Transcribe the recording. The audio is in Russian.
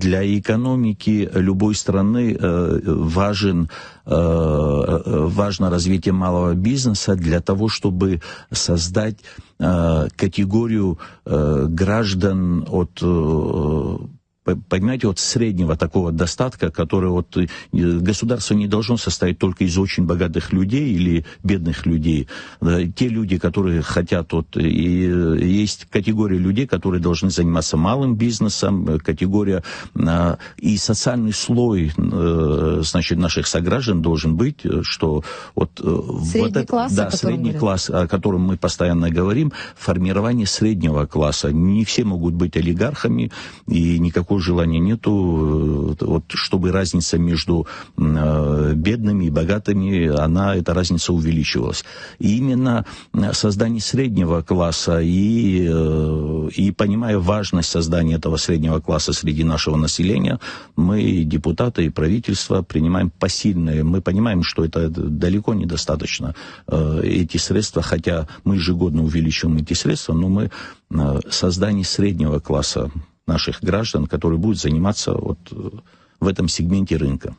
Для экономики любой страны важно развитие малого бизнеса для того, чтобы создать категорию граждан понимаете, от среднего такого достатка, который государство не должно состоять только из очень богатых людей или бедных людей. Те люди, которые хотят, и есть категория людей, которые должны заниматься малым бизнесом, категория и социальный слой, значит, наших сограждан должен быть, что средний класс, средний класс, о котором мы постоянно говорим, формирование среднего класса. Не все могут быть олигархами, и никакого желания нету, чтобы разница между бедными и богатыми, эта разница увеличивалась. И именно создание среднего класса и понимая важность создания этого среднего класса среди нашего населения, мы, депутаты и правительство, принимаем посильные. Мы понимаем, что это далеко недостаточно, эти средства, хотя мы ежегодно увеличиваем эти средства, но мы создание среднего класса наших граждан, которые будут заниматься в этом сегменте рынка.